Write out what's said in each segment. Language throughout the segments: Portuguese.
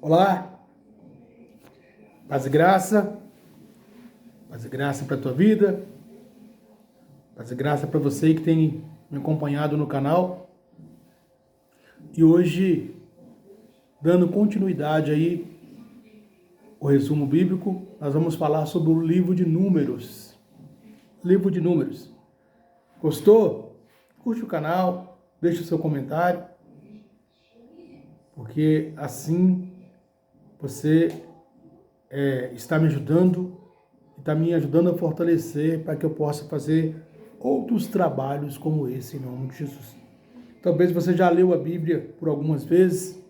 Olá, paz e graça para a tua vida, paz e graça para você que tem me acompanhado no canal. E hoje, dando continuidade aí ao resumo bíblico, nós vamos falar sobre o livro de Números. Livro de Números. Gostou? Curte o canal, deixa o seu comentário, porque assim você está me ajudando e está me ajudando a fortalecer para que eu possa fazer outros trabalhos como esse, em nome de Jesus. Talvez você já leu a Bíblia por algumas vezes,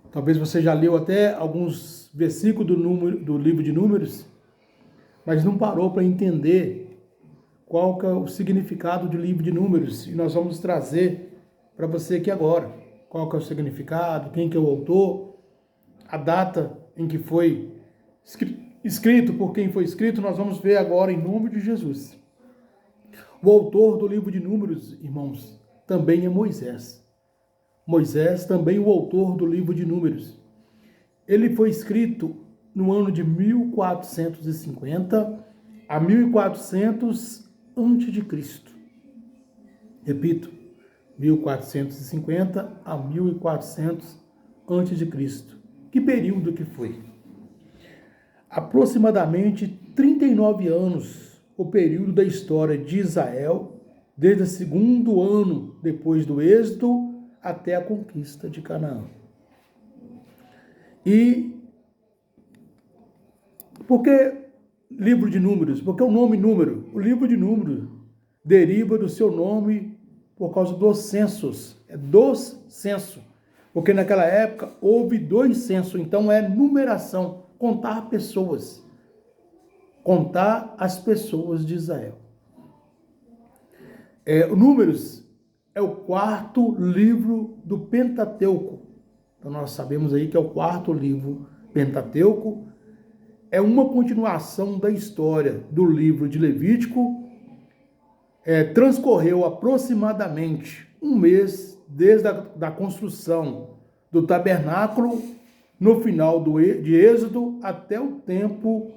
talvez você já leu até alguns versículos do livro de Números, mas não parou para entender qual que é o significado do livro de Números. E nós vamos trazer para você aqui agora. Qual que é o significado, quem que é o autor, a data em que foi escrito, por quem foi escrito, nós vamos ver agora em nome de Jesus. O autor do livro de Números, irmãos, também é Moisés. Moisés também é o autor do livro de Números. Ele foi escrito no ano de 1450 a 1400 a.C. Repito, 1450 a 1400 a.C. Que período que foi? Aproximadamente 39 anos, o período da história de Israel, desde o segundo ano depois do êxodo até a conquista de Canaã. E por que livro de Números? Porque o nome número, o livro de Números, deriva do seu nome por causa dos censos, dos censos, porque naquela época houve 2 censos, então é numeração, contar pessoas, contar as pessoas de Israel. O Números é o 4º livro do Pentateuco, então nós sabemos aí que é o 4º livro Pentateuco, é uma continuação da história do livro de Levítico. Transcorreu aproximadamente um mês desde a construção do tabernáculo, no final de Êxodo, até o tempo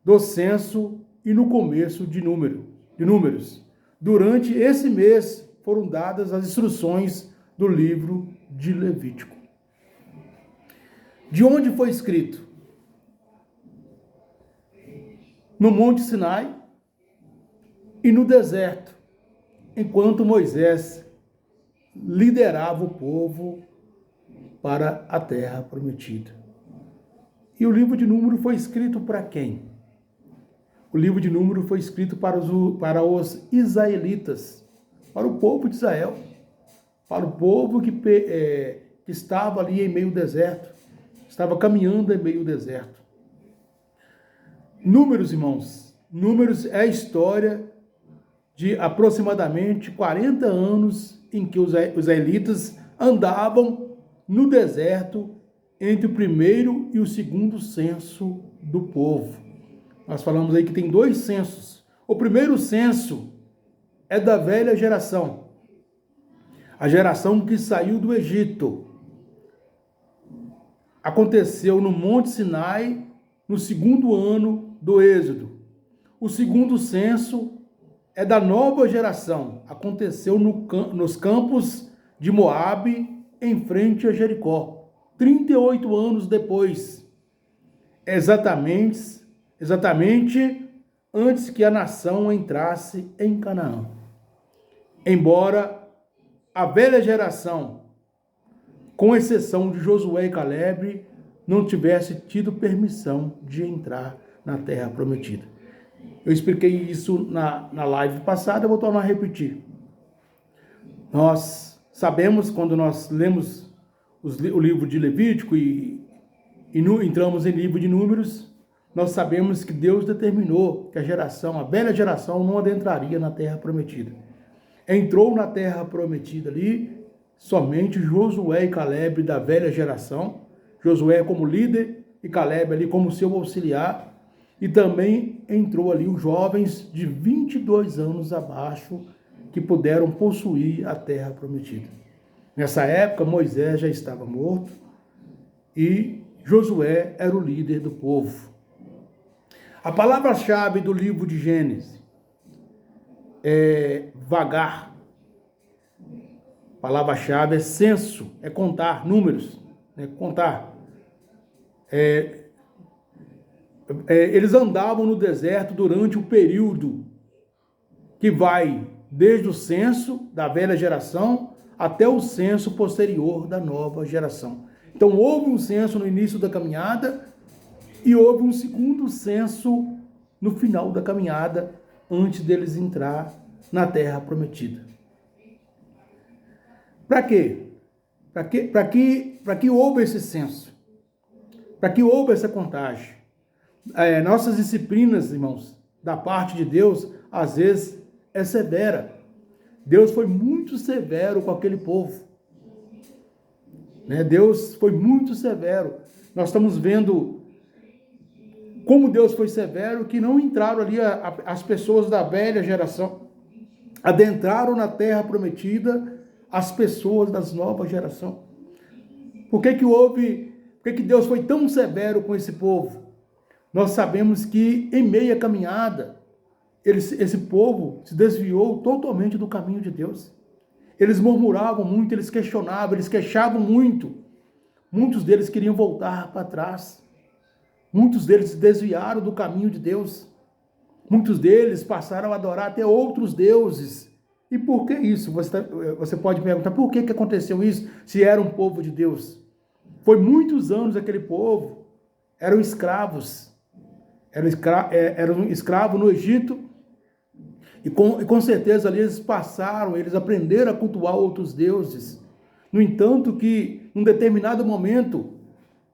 do censo e no começo de Números. Durante esse mês foram dadas as instruções do livro de Levítico. De onde foi escrito? No Monte Sinai e no deserto, enquanto Moisés liderava o povo para a terra prometida. E o livro de Números foi escrito para quem? O livro de Números foi escrito para os israelitas, para o povo de Israel, para o povo que estava ali em meio ao deserto, estava caminhando em meio ao deserto. Números, irmãos, Números é a história de aproximadamente 40 anos em que os israelitas andavam no deserto entre o primeiro e o segundo censo do povo. Nós falamos aí que tem 2 censos. O primeiro censo é da velha geração, a geração que saiu do Egito. Aconteceu no Monte Sinai, no segundo ano do Êxodo. O segundo censo é da nova geração. Aconteceu nos campos de Moabe, em frente a Jericó. 38 anos depois. Exatamente antes que a nação entrasse em Canaã. Embora a velha geração, com exceção de Josué e Caleb, não tivesse tido permissão de entrar na terra prometida. Eu expliquei isso na live passada, eu vou tornar a repetir. Nós sabemos, quando nós lemos o livro de Levítico e entramos em livro de Números, nós sabemos que Deus determinou que a velha geração não adentraria na terra prometida. Entrou na terra prometida ali somente Josué e Caleb da velha geração, Josué como líder e Caleb ali como seu auxiliar, e também entrou ali os jovens de 22 anos abaixo que puderam possuir a terra prometida. Nessa época, Moisés já estava morto e Josué era o líder do povo. A palavra-chave do livro de Gênesis é vagar. A palavra-chave é censo, é contar números, é contar. Eles andavam no deserto durante o período que vai desde o censo da velha geração até o censo posterior da nova geração. Então, houve um censo no início da caminhada e houve um segundo censo no final da caminhada, antes deles entrar na terra prometida. Para quê? Para que houve esse censo? Para que houve essa contagem? Nossas disciplinas, irmãos, da parte de Deus, às vezes é severa. Deus foi muito severo com aquele povo. Deus foi muito severo. Nós estamos vendo como Deus foi severo, que não entraram ali as pessoas da velha geração. Adentraram na terra prometida as pessoas das novas gerações. Por que Deus foi tão severo com esse povo? Nós sabemos que em meia caminhada, esse povo se desviou totalmente do caminho de Deus. Eles murmuravam muito, eles questionavam, eles queixavam muito. Muitos deles queriam voltar para trás. Muitos deles se desviaram do caminho de Deus. Muitos deles passaram a adorar até outros deuses. E por que isso? Você pode perguntar, por que aconteceu isso, se era um povo de Deus? Foi muitos anos aquele povo, eram escravos. Eram escravos no Egito. E com certeza ali eles aprenderam a cultuar outros deuses. No entanto, que num determinado momento,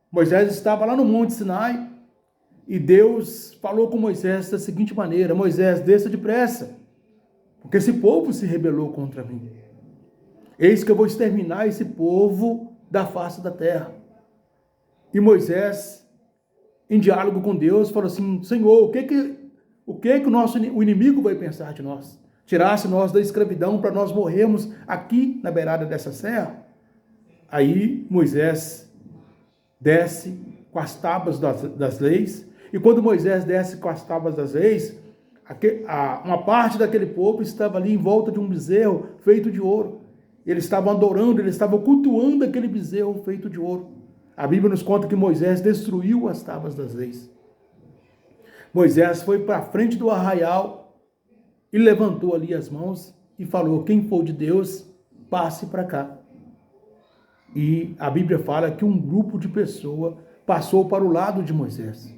Moisés estava lá no Monte Sinai e Deus falou com Moisés da seguinte maneira: Moisés, desça depressa, porque esse povo se rebelou contra mim. Eis que eu vou exterminar esse povo da face da terra. E Moisés, em diálogo com Deus, falou assim: Senhor, o que o inimigo vai pensar de nós? Tirasse nós da escravidão para nós morrermos aqui na beirada dessa serra? Aí Moisés desce com as tábuas das leis, e quando Moisés desce com as tábuas das leis, uma parte daquele povo estava ali em volta de um bezerro feito de ouro. Eles estavam adorando, eles estavam cultuando aquele bezerro feito de ouro. A Bíblia nos conta que Moisés destruiu as tábuas das leis. Moisés foi para a frente do arraial e levantou ali as mãos e falou: quem for de Deus, passe para cá. E a Bíblia fala que um grupo de pessoas passou para o lado de Moisés.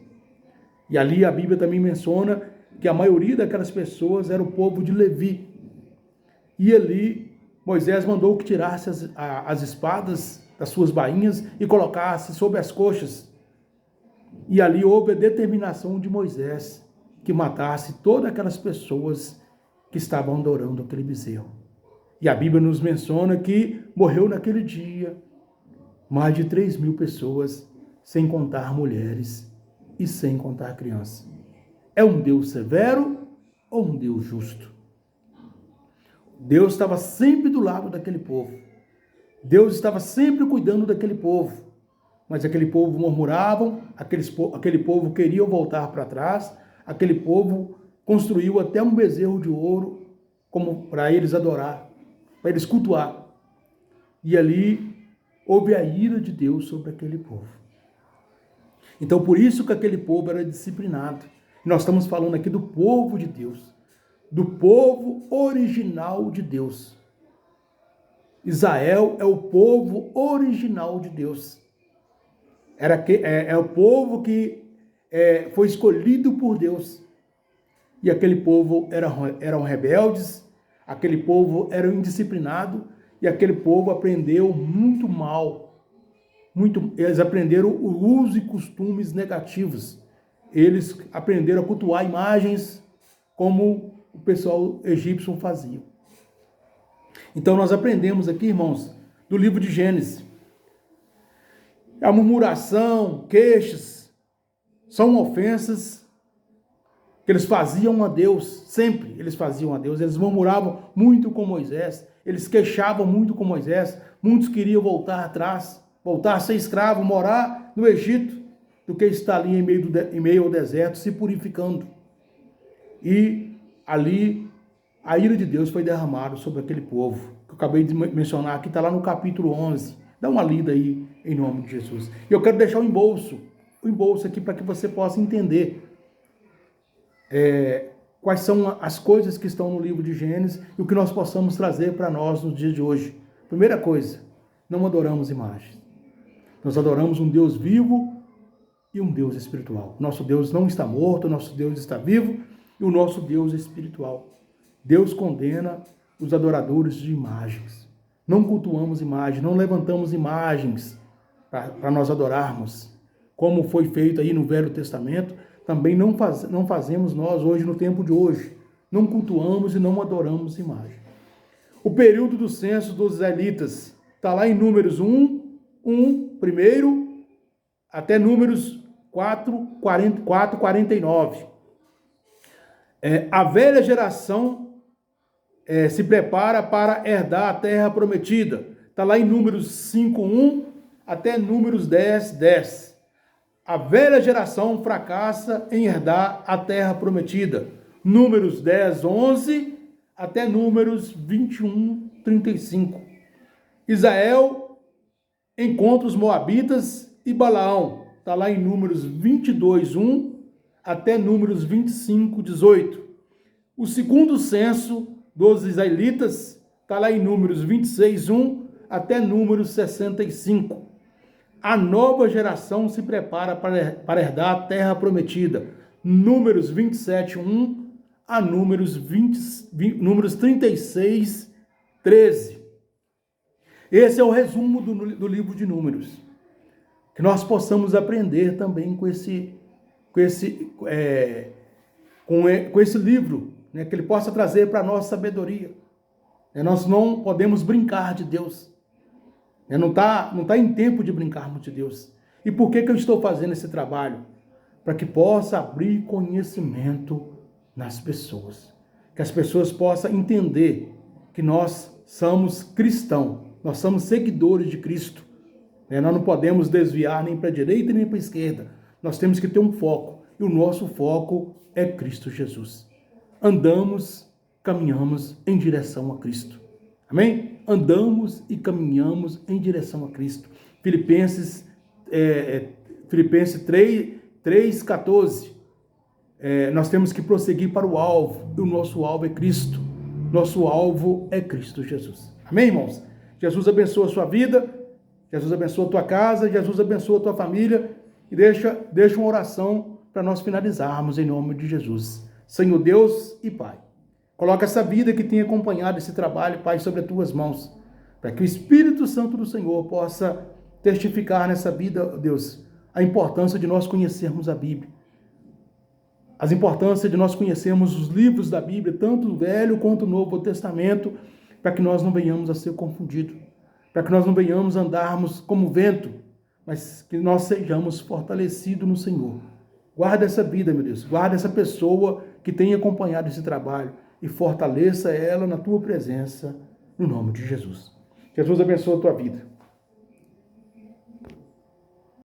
E ali a Bíblia também menciona que a maioria daquelas pessoas era o povo de Levi. E ali Moisés mandou que tirasse as espadas das suas bainhas e colocasse sobre as coxas. E ali houve a determinação de Moisés que matasse todas aquelas pessoas que estavam adorando aquele bezerro. E a Bíblia nos menciona que morreu naquele dia mais de 3.000 pessoas, sem contar mulheres e sem contar crianças. É um Deus severo ou um Deus justo? Deus estava sempre do lado daquele povo. Deus estava sempre cuidando daquele povo. Mas aquele povo murmuravam, aquele povo queria voltar para trás, aquele povo construiu até um bezerro de ouro como para eles adorar, para eles cultuar. E ali houve a ira de Deus sobre aquele povo. Então, por isso que aquele povo era disciplinado. Nós estamos falando aqui do povo de Deus, do povo original de Deus. Israel é o povo original de Deus. É o povo que foi escolhido por Deus. E aquele povo eram rebeldes, aquele povo era indisciplinado, e aquele povo aprendeu muito mal. Eles aprenderam o uso e costumes negativos. Eles aprenderam a cultuar imagens como o pessoal egípcio fazia. Então nós aprendemos aqui, irmãos, do livro de Gênesis. A murmuração, queixas, são ofensas que eles faziam a Deus, sempre eles faziam a Deus. Eles murmuravam muito com Moisés, Eles queixavam muito com Moisés. Muitos queriam voltar atrás, voltar a ser escravo, morar no Egito, do que estar ali em meio ao deserto, se purificando. E ali a ira de Deus foi derramada sobre aquele povo, que eu acabei de mencionar aqui, está lá no capítulo 11. Dá uma lida aí, em nome de Jesus. E eu quero deixar o embolso aqui para que você possa entender quais são as coisas que estão no livro de Gênesis e o que nós possamos trazer para nós nos dias de hoje. Primeira coisa, não adoramos imagens. Nós adoramos um Deus vivo e um Deus espiritual. Nosso Deus não está morto, nosso Deus está vivo e o nosso Deus é espiritual. Deus condena os adoradores de imagens. Não cultuamos imagens, não levantamos imagens para nós adorarmos. Como foi feito aí no Velho Testamento, também não fazemos nós hoje, no tempo de hoje. Não cultuamos e não adoramos imagem. O período do censo dos israelitas está lá em Números 1, até Números 49. A velha geração se prepara para herdar a terra prometida. Está lá em Números 5:1 até Números 10:10. A velha geração fracassa em herdar a terra prometida. Números 10:11 até Números 21:35. Israel encontra os moabitas e Balaão. Está lá em Números 22:1 até Números 25:18. O segundo censo dos israelitas está lá em Números 26:1 até Números 65. A nova geração se prepara para herdar a terra prometida. Números 27:1 a Números 36:13. Esse é o resumo do livro de Números. Que nós possamos aprender também com esse livro, né, que ele possa trazer para a nossa sabedoria. Nós não podemos brincar de Deus. Não está em tempo de brincarmos de Deus. E por que eu estou fazendo esse trabalho? Para que possa abrir conhecimento nas pessoas. Que as pessoas possam entender que nós somos cristãos. Nós somos seguidores de Cristo. Nós não podemos desviar nem para a direita nem para a esquerda. Nós temos que ter um foco. E o nosso foco é Cristo Jesus. Caminhamos em direção a Cristo. Amém? Andamos e caminhamos em direção a Cristo. Filipenses 3:14. Nós temos que prosseguir para o alvo. E o nosso alvo é Cristo. Nosso alvo é Cristo Jesus. Amém, irmãos? Jesus abençoa a sua vida. Jesus abençoa a tua casa. Jesus abençoa a tua família. E deixa uma oração para nós finalizarmos em nome de Jesus. Senhor Deus e Pai, coloca essa vida que tem acompanhado esse trabalho, Pai, sobre as tuas mãos, para que o Espírito Santo do Senhor possa testificar nessa vida, Deus, a importância de nós conhecermos a Bíblia, a importância de nós conhecermos os livros da Bíblia, tanto o Velho quanto o Novo Testamento, para que nós não venhamos a ser confundidos, para que nós não venhamos a andarmos como vento, mas que nós sejamos fortalecidos no Senhor. Guarda essa vida, meu Deus, guarda essa pessoa que tem acompanhado esse trabalho e fortaleça ela na tua presença, no nome de Jesus. Jesus abençoe a tua vida.